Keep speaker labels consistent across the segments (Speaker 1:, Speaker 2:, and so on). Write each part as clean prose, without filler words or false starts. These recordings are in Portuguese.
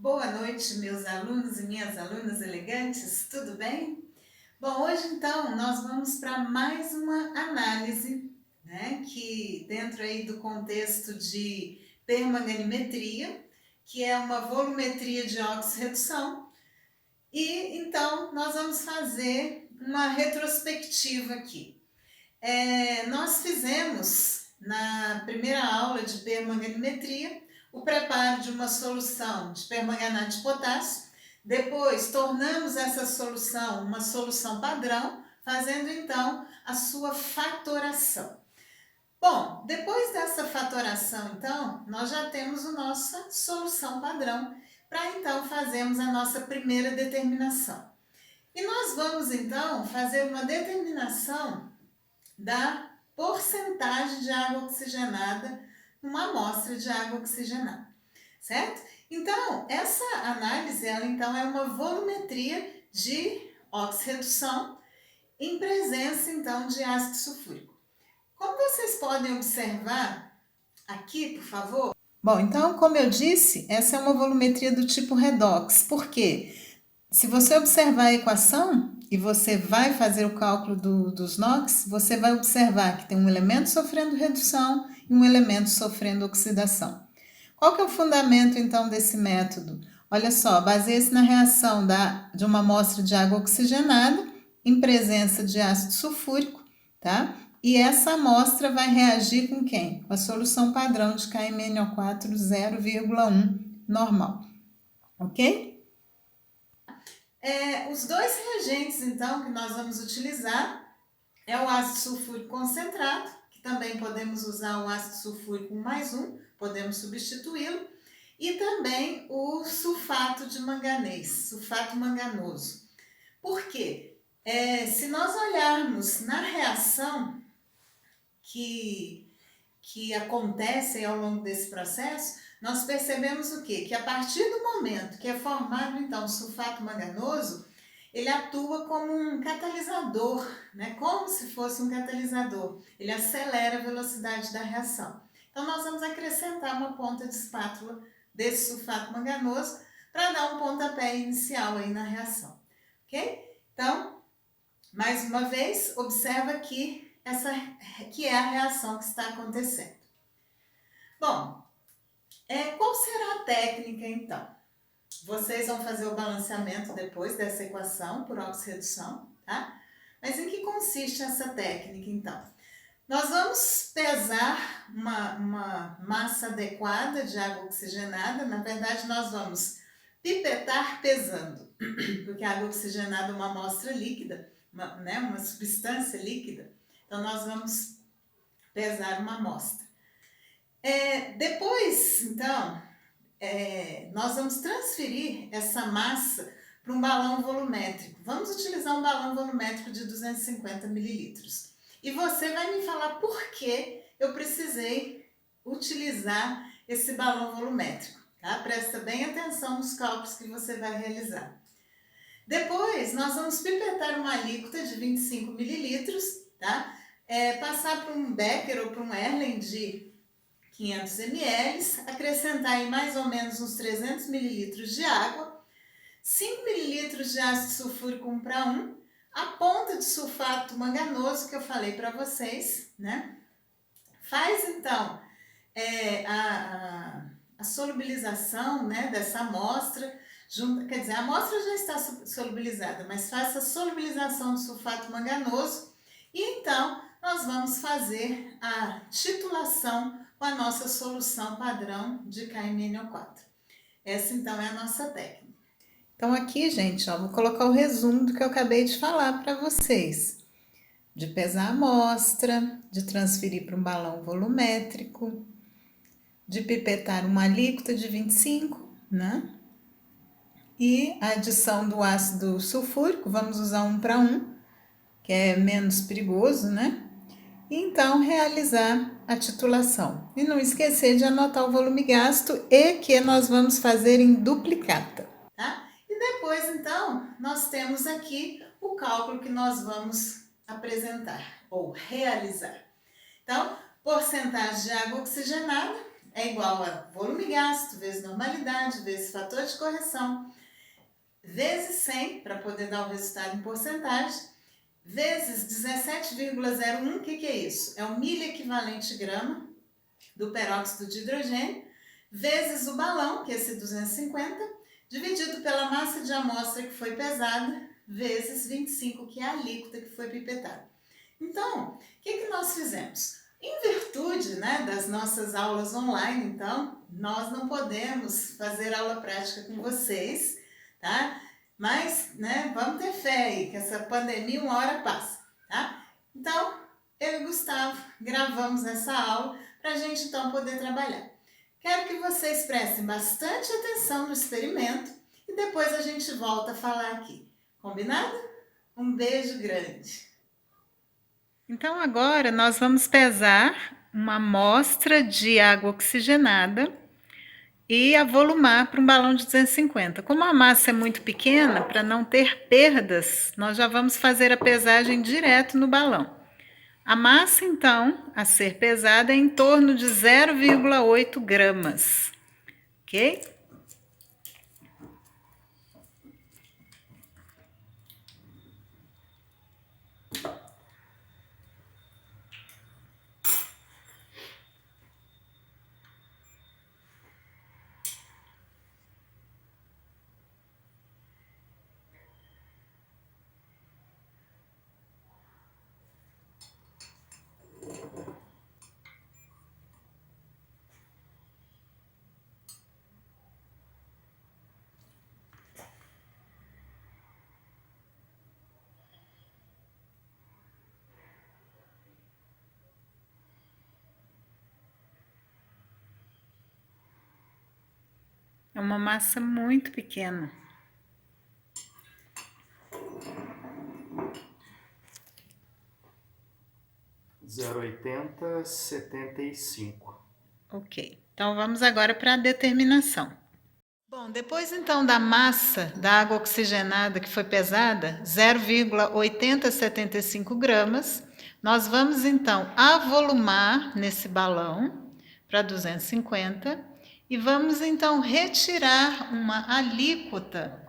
Speaker 1: Boa noite, meus alunos e minhas alunas elegantes, tudo bem? Bom, hoje então nós vamos para mais uma análise, né, que dentro aí do contexto de permanganimetria, que é uma volumetria de oxirredução, e então nós vamos fazer uma retrospectiva aqui. Nós fizemos na primeira aula de permanganimetria o preparo de uma solução de permanganato de potássio. Depois, tornamos essa solução uma solução padrão, fazendo então a sua fatoração. Bom, depois dessa fatoração, então, nós já temos a nossa solução padrão, para então fazermos a nossa primeira determinação. E nós vamos então fazer uma determinação da porcentagem de água oxigenada numa amostra de água oxigenada, certo? Então, essa análise, ela então é uma volumetria de oxirredução em presença, então, de ácido sulfúrico. Como vocês podem observar aqui, por favor? Bom, então, como eu disse, essa é uma volumetria do tipo redox. Por quê? Se você observar a equação e você vai fazer o cálculo dos NOx, você vai observar que tem um elemento sofrendo redução e um elemento sofrendo oxidação. Qual que é o fundamento, então, desse método? Olha só, baseia-se na reação de uma amostra de água oxigenada em presença de ácido sulfúrico, tá? E essa amostra vai reagir com quem? Com a solução padrão de KMNO4 0,1 normal, ok? Os dois reagentes, então, que nós vamos utilizar é o ácido sulfúrico concentrado, que também podemos usar o ácido sulfúrico 1+1, podemos substituí-lo, e também o sulfato de manganês, sulfato manganoso. Por quê? Se nós olharmos na reação que acontece ao longo desse processo, nós percebemos o quê? Que a partir do momento que é formado, então, o sulfato manganoso, ele atua como um catalisador, né? Como se fosse um catalisador. Ele acelera a velocidade da reação. Então, nós vamos acrescentar uma ponta de espátula desse sulfato manganoso para dar um pontapé inicial aí na reação, ok? Então, mais uma vez, observa aqui essa que é a reação que está acontecendo. Bom, qual será a técnica então? Vocês vão fazer o balanceamento depois dessa equação por oxirredução, tá? Mas em que consiste essa técnica então? Nós vamos pesar uma massa adequada de água oxigenada, na verdade nós vamos pipetar pesando, porque a água oxigenada é uma amostra líquida, uma substância líquida, então nós vamos pesar uma amostra. Depois, então, nós vamos transferir essa massa para um balão volumétrico. Vamos utilizar um balão volumétrico de 250 mililitros. E você vai me falar por que eu precisei utilizar esse balão volumétrico, tá? Presta bem atenção nos cálculos que você vai realizar. Depois, nós vamos pipetar uma alíquota de 25 mililitros, tá? Passar para um Becker ou para um Erlen de 500 ml, acrescentar aí mais ou menos uns 300 ml de água, 5 ml de ácido sulfúrico 1:1, a ponta de sulfato manganoso que eu falei para vocês, né? Faz então a solubilização, né, dessa amostra, quer dizer, a amostra já está solubilizada, mas faz a solubilização do sulfato manganoso e então nós vamos fazer a titulação com a nossa solução padrão de KMNO4. Essa então é a nossa técnica. Então aqui, gente, ó, vou colocar o resumo do que eu acabei de falar para vocês. De pesar a amostra, de transferir para um balão volumétrico, de pipetar uma alíquota de 25, né? E a adição do ácido sulfúrico, vamos usar 1:1, que é menos perigoso, né? E então realizar a titulação. E não esquecer de anotar o volume gasto e que nós vamos fazer em duplicata, tá? E depois, então, nós temos aqui o cálculo que nós vamos apresentar ou realizar. Então, porcentagem de água oxigenada é igual a volume gasto vezes normalidade vezes fator de correção vezes 100, para poder dar o resultado em porcentagem, vezes 17,01, o que é isso? É o milho equivalente grama do peróxido de hidrogênio, vezes o balão, que é esse 250, dividido pela massa de amostra que foi pesada, vezes 25, que é a alíquota que foi pipetada. Então, o que nós fizemos? Em virtude, né, das nossas aulas online, então, nós não podemos fazer aula prática com vocês, tá? Mas, né, vamos ter fé aí, que essa pandemia uma hora passa, tá? Então, eu e Gustavo gravamos essa aula para a gente então poder trabalhar. Quero que vocês prestem bastante atenção no experimento e depois a gente volta a falar aqui. Combinado? Um beijo grande! Então agora nós vamos pesar uma amostra de água oxigenada e avolumar para um balão de 250. Como a massa é muito pequena, para não ter perdas, nós já vamos fazer a pesagem direto no balão. A massa, então, a ser pesada é em torno de 0,8 gramas, ok? É uma massa muito pequena.
Speaker 2: Zero 0,8075.
Speaker 1: Ok, então vamos agora para a determinação. Bom, depois então da massa da água oxigenada que foi pesada, 0,8075 gramas, nós vamos então avolumar nesse balão para 250 e vamos então retirar uma alíquota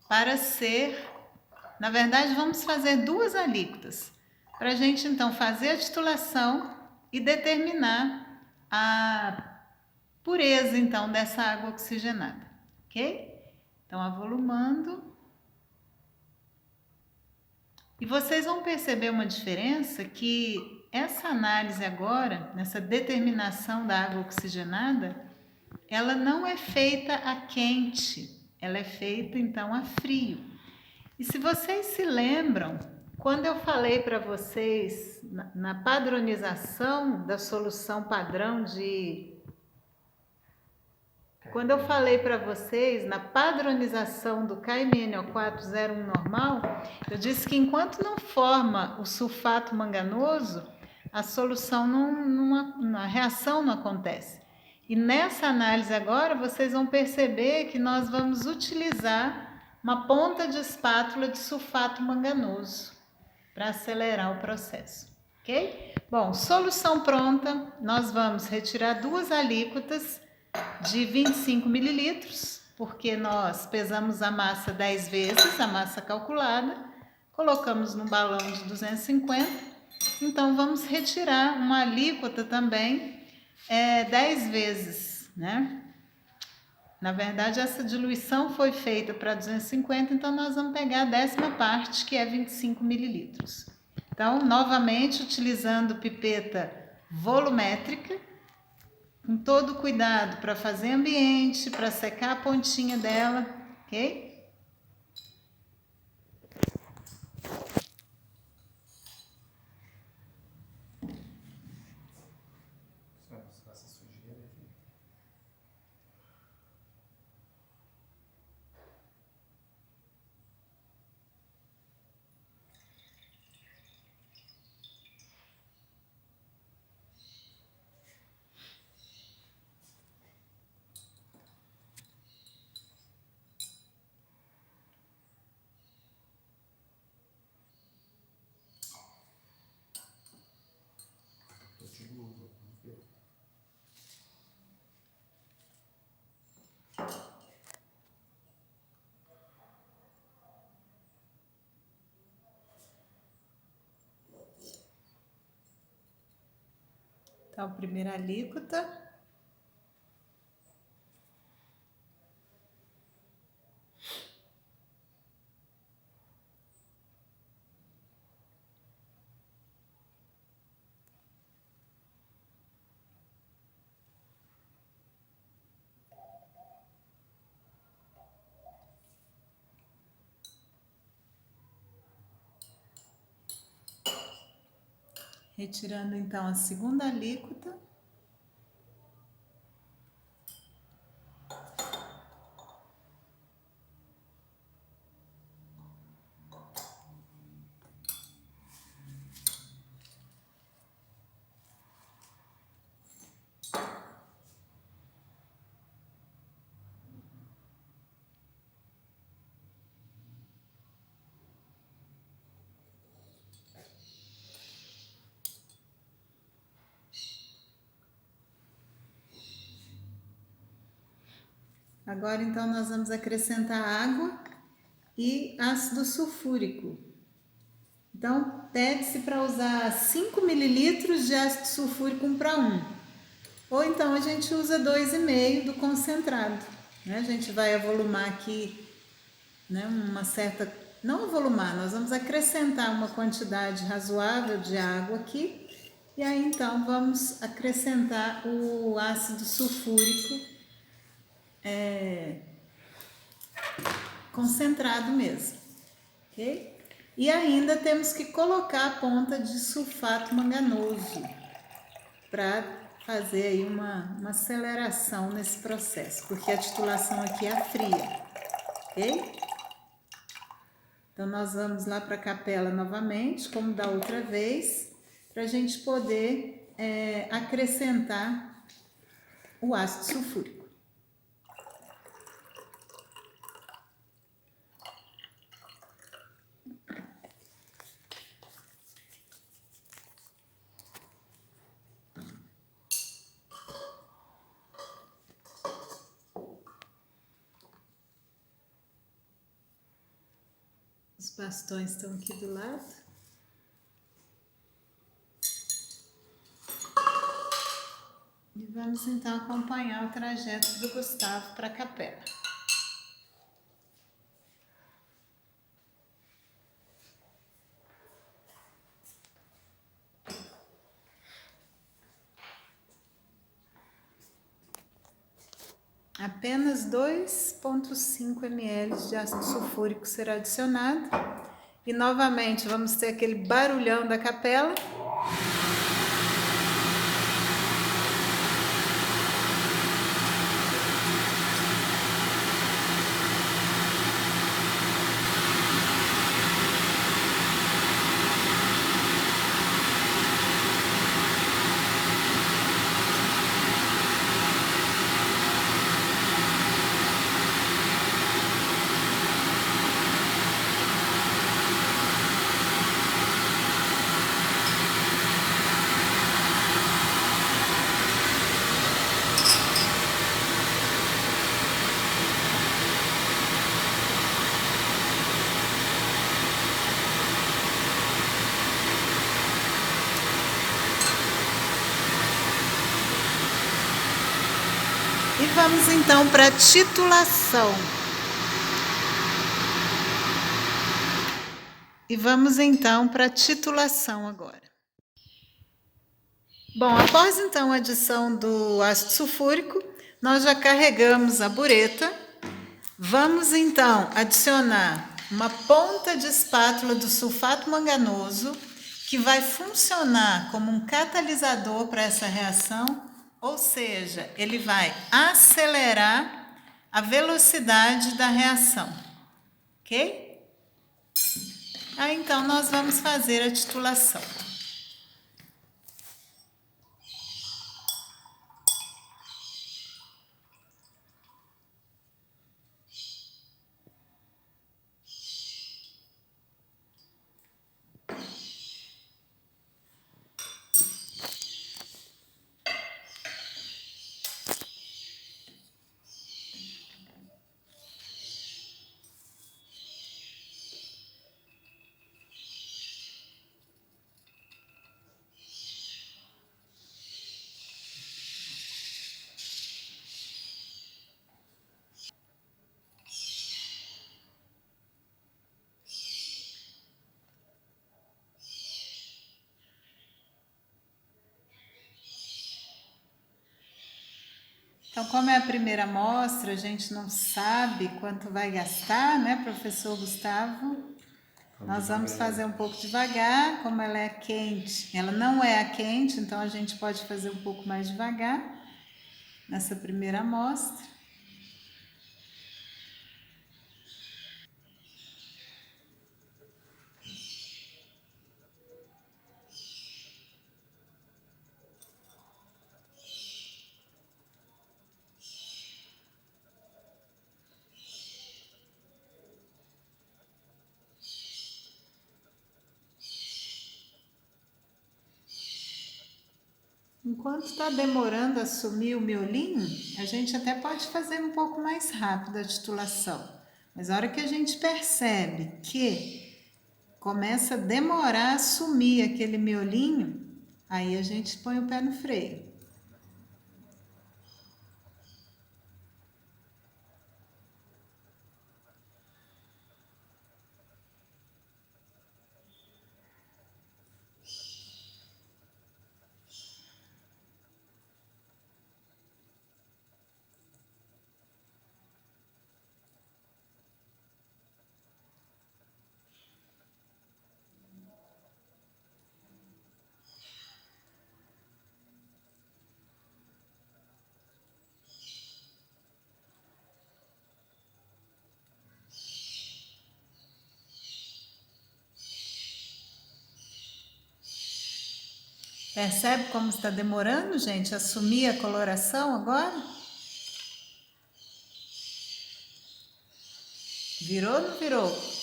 Speaker 1: para ser, na verdade vamos fazer duas alíquotas, para a gente então fazer a titulação e determinar a pureza, então, dessa água oxigenada, ok? Então, avolumando. E vocês vão perceber uma diferença que essa análise agora, nessa determinação da água oxigenada, ela não é feita a quente, ela é feita, então, a frio. E se vocês se lembram, quando eu falei para vocês na padronização da solução padrão de... Quando eu falei para vocês na padronização do KMNO401 normal, eu disse que enquanto não forma o sulfato manganoso, a solução a reação não acontece. E nessa análise agora, vocês vão perceber que nós vamos utilizar uma ponta de espátula de sulfato manganoso para acelerar o processo, ok? Bom, solução pronta, nós vamos retirar duas alíquotas de 25 mililitros, porque nós pesamos a massa 10 vezes, a massa calculada, colocamos no balão de 250, então vamos retirar uma alíquota também 10 vezes, né? Na verdade, essa diluição foi feita para 250, então nós vamos pegar a 10ª parte, que é 25 mililitros. Então, novamente, utilizando pipeta volumétrica, com todo cuidado para fazer ambiente, para secar a pontinha dela, ok?
Speaker 2: Essa sujeira aqui.
Speaker 1: Então, primeira alíquota. Retirando então a segunda alíquota. Agora, então, nós vamos acrescentar água e ácido sulfúrico. Então, pede-se para usar 5 mililitros de ácido sulfúrico 1 para 1. Ou então, a gente usa 2,5 do concentrado. Né? A gente vai avolumar aqui, né, uma certa... Não avolumar, nós vamos acrescentar uma quantidade razoável de água aqui. E aí, então, vamos acrescentar o ácido sulfúrico concentrado mesmo, ok? E ainda temos que colocar a ponta de sulfato manganoso para fazer aí uma aceleração nesse processo, porque a titulação aqui é fria, ok? Então, nós vamos lá para a capela novamente, como da outra vez, para a gente poder acrescentar o ácido sulfúrico. Os bastões estão aqui do lado. E vamos então acompanhar o trajeto do Gustavo para a capela. Apenas 2,5 ml de ácido sulfúrico será adicionado. E novamente vamos ter aquele barulhão da capela. E vamos então para a titulação. Agora. Bom, após então a adição do ácido sulfúrico, nós já carregamos a bureta. Vamos então adicionar uma ponta de espátula do sulfato manganoso, que vai funcionar como um catalisador para essa reação. Ou seja, ele vai acelerar a velocidade da reação, ok? Aí, então, nós vamos fazer a titulação. Então, como é a primeira amostra, a gente não sabe quanto vai gastar, né, professor Gustavo? Nós vamos fazer um pouco devagar, como ela é quente. Ela não é a quente, então a gente pode fazer um pouco mais devagar nessa primeira amostra. Enquanto está demorando a sumir o miolinho, a gente até pode fazer um pouco mais rápido a titulação. Mas a hora que a gente percebe que começa a demorar a sumir aquele miolinho, aí a gente põe o pé no freio. Percebe como está demorando, gente, a sumir a coloração agora? Virou ou não virou?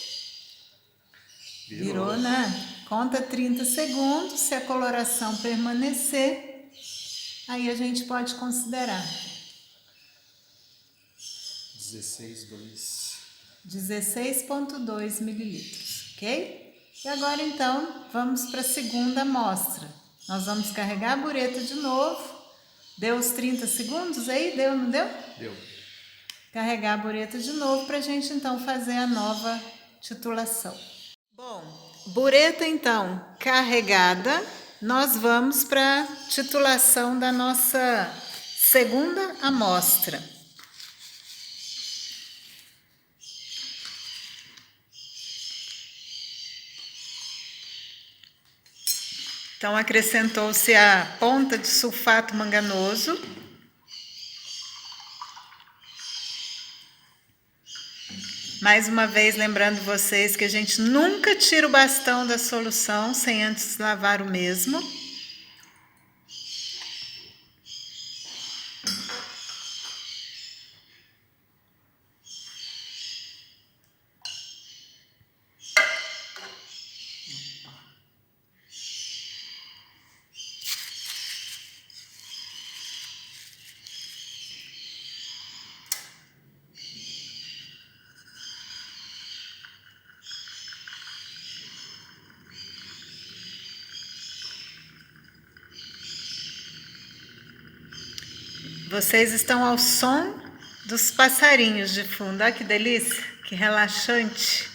Speaker 1: Virou, né? Conta 30 segundos, se a coloração permanecer, aí a gente pode considerar.
Speaker 2: 16,2.
Speaker 1: 16,2 mililitros, ok? E agora então, vamos para a segunda amostra. Nós vamos carregar a bureta de novo. Deu os 30 segundos aí? Deu, não deu?
Speaker 2: Deu.
Speaker 1: Carregar a bureta de novo para a gente então fazer a nova titulação. Bom, bureta então carregada, nós vamos para a titulação da nossa segunda amostra. Então, acrescentou-se a ponta de sulfato manganoso. Mais uma vez, lembrando vocês que a gente nunca tira o bastão da solução sem antes lavar o mesmo. Vocês estão ao som dos passarinhos de fundo. Olha que delícia, que relaxante.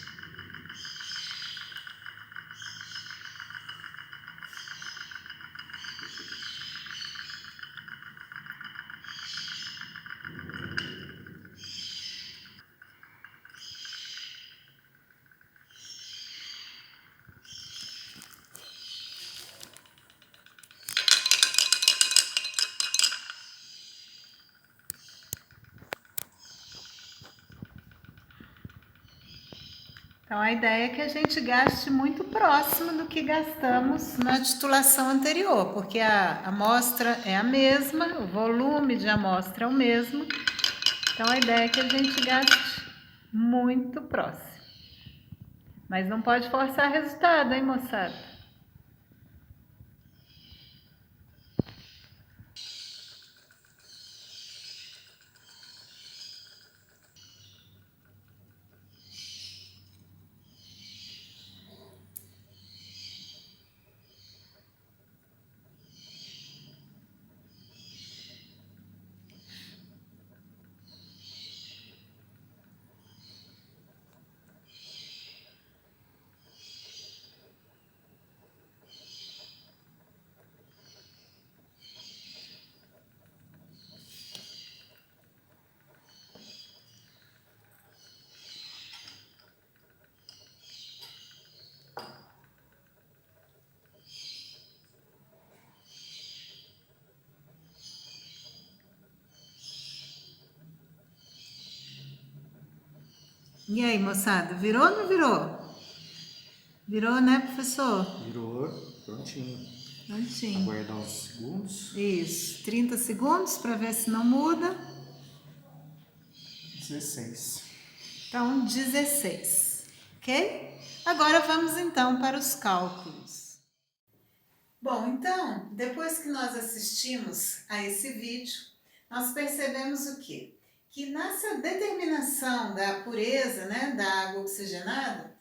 Speaker 1: Então, a ideia é que a gente gaste muito próximo do que gastamos na titulação anterior, porque a amostra é a mesma, o volume de amostra é o mesmo. Então, a ideia é que a gente gaste muito próximo. Mas não pode forçar resultado, hein, moçada? E aí, moçada, virou ou não virou? Virou, né, professor?
Speaker 2: Virou, prontinho.
Speaker 1: Prontinho.
Speaker 2: Aguardar uns segundos.
Speaker 1: Isso, 30 segundos para ver se não muda.
Speaker 2: 16.
Speaker 1: Então, 16, ok? Agora vamos então para os cálculos. Bom, então, depois que nós assistimos a esse vídeo, nós percebemos o quê? Que nessa determinação da pureza, né, da água oxigenada,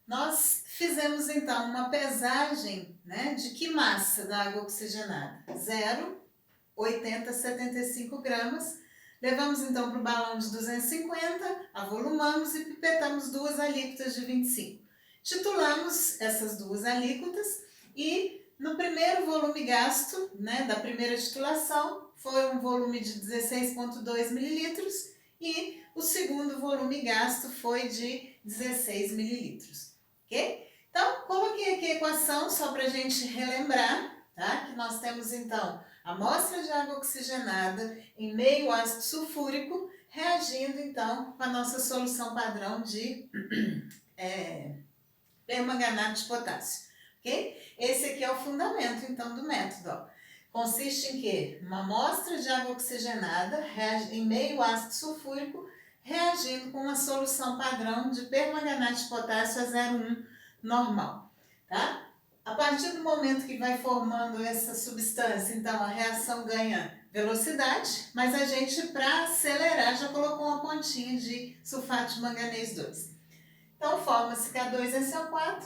Speaker 1: nós fizemos então uma pesagem, né, de que massa da água oxigenada? 0,8075 gramas. Levamos então para o balão de 250, avolumamos e pipetamos 2 alíquotas de 25. Titulamos essas 2 alíquotas e no primeiro volume gasto, né, da primeira titulação, foi um volume de 16,2 mililitros e o segundo volume gasto foi de 16 mililitros, ok? Então, coloquei aqui a equação só para a gente relembrar, tá? Que nós temos então a amostra de água oxigenada em meio ácido sulfúrico reagindo então com a nossa solução padrão de permanganato de potássio, ok? Esse aqui é o fundamento então do método, ó. Consiste em quê? Uma amostra de água oxigenada em meio ácido sulfúrico reagindo com uma solução padrão de permanganato de potássio a 0,1 normal, tá? A partir do momento que vai formando essa substância, então a reação ganha velocidade, mas a gente, para acelerar, já colocou uma pontinha de sulfato de manganês 2. Então forma-se K2SO4,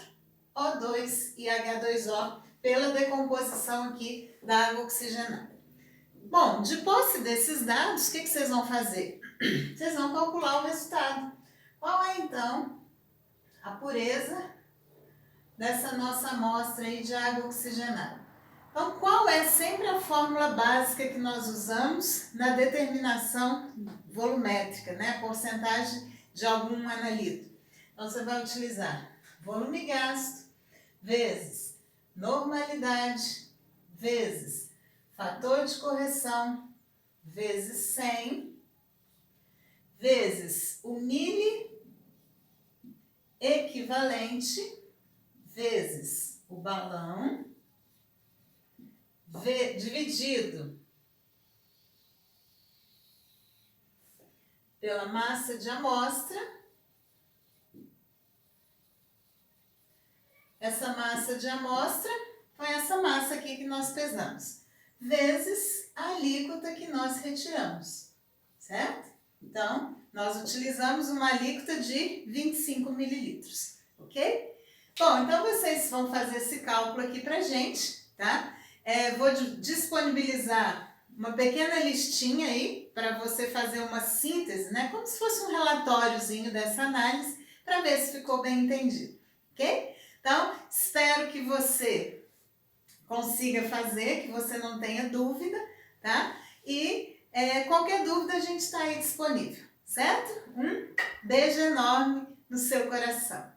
Speaker 1: O2 e H2O pela decomposição aqui da água oxigenada. Bom, de posse desses dados, o que vocês vão fazer? Vocês vão calcular o resultado. Qual é então a pureza dessa nossa amostra aí de água oxigenada? Então, qual é sempre a fórmula básica que nós usamos na determinação volumétrica, né? A porcentagem de algum analito. Então, você vai utilizar volume gasto vezes normalidade vezes fator de correção vezes 100 vezes o mili equivalente vezes o balão dividido pela massa de amostra. Essa massa de amostra foi essa massa aqui que nós pesamos, vezes a alíquota que nós retiramos, certo? Então, nós utilizamos uma alíquota de 25 mililitros, ok? Bom, então vocês vão fazer esse cálculo aqui pra gente, tá? Vou disponibilizar uma pequena listinha aí para você fazer uma síntese, né? Como se fosse um relatóriozinho dessa análise, para ver se ficou bem entendido, ok? Então, espero que você consiga fazer, que você não tenha dúvida, tá? E qualquer dúvida a gente está aí disponível, certo? Um beijo enorme no seu coração.